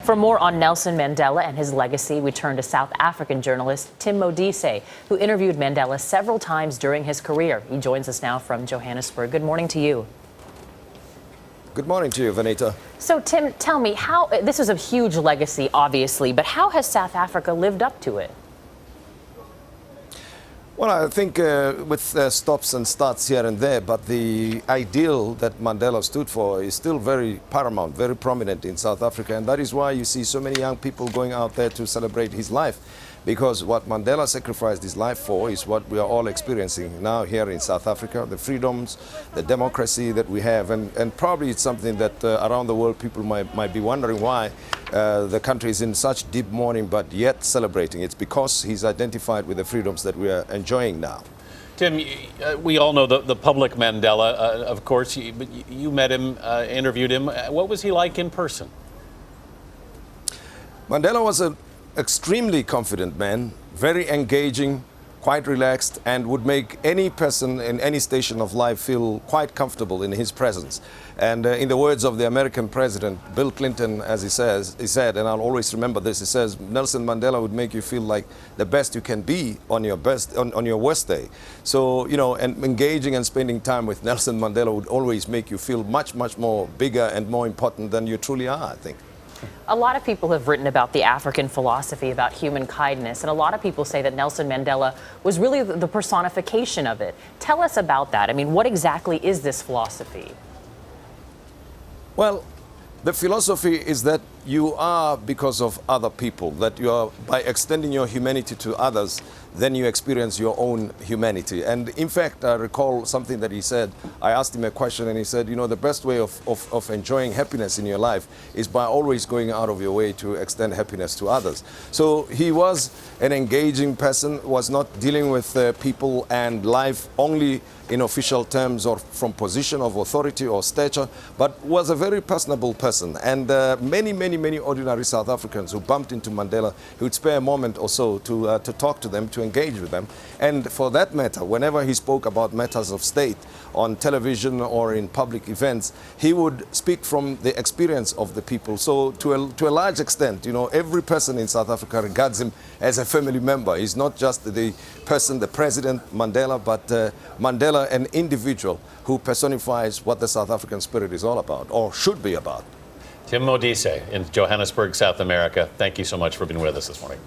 For more on Nelson Mandela and his legacy, we turn to South African journalist Tim Modise, who interviewed Mandela several times during his career. He joins us now from Johannesburg. Good morning to you. Good morning to you, Vanita. So, Tim, tell me, this is a huge legacy, obviously, but how has South Africa lived up to it? Well, I think with stops and starts here and there, but the ideal that Mandela stood for is still very paramount, very prominent in South Africa, and that is why you see so many young people going out there to celebrate his life, because what Mandela sacrificed his life for is what we are all experiencing now here in South Africa, the freedoms, the democracy that we have, and probably it's something that around the world people might be wondering why the country is in such deep mourning but yet celebrating. It's because he's identified with the freedoms that we are enjoying now. Tim, we all know the public Mandela, of course. You met him, interviewed him. What was he like in person? Mandela was an extremely confident man, very engaging, quite relaxed, and would make any person in any station of life feel quite comfortable in his presence. And in the words of the American president, Bill Clinton, as he said, and I'll always remember this, he says, Nelson Mandela would make you feel like the best you can be on your best, on your worst day. So, you know, and engaging and spending time with Nelson Mandela would always make you feel much, much more bigger and more important than you truly are, I think. A lot of people have written about the African philosophy about human kindness, and a lot of people say that Nelson Mandela was really the personification of it. Tell us about that. I mean, what exactly is this philosophy? Well, the philosophy is that you are because of other people, that you are, by extending your humanity to others, then you experience your own humanity. And in fact, I recall something that he said. I asked him a question and he said, you know, the best way of enjoying happiness in your life is by always going out of your way to extend happiness to others. So he was an engaging person, was not dealing with people and life only in official terms or from position of authority or stature, but was a very personable person. And many ordinary South Africans who bumped into Mandela, he would spare a moment or so to talk to them, to engage with them. And for that matter, whenever he spoke about matters of state on television or in public events, he would speak from the experience of the people. So to a large extent, you know, every person in South Africa regards him as a family member. He's not just the person, the President Mandela, but Mandela, an individual who personifies what the South African spirit is all about, or should be about. Tim Modise in Johannesburg, South America. Thank you so much for being with us this morning.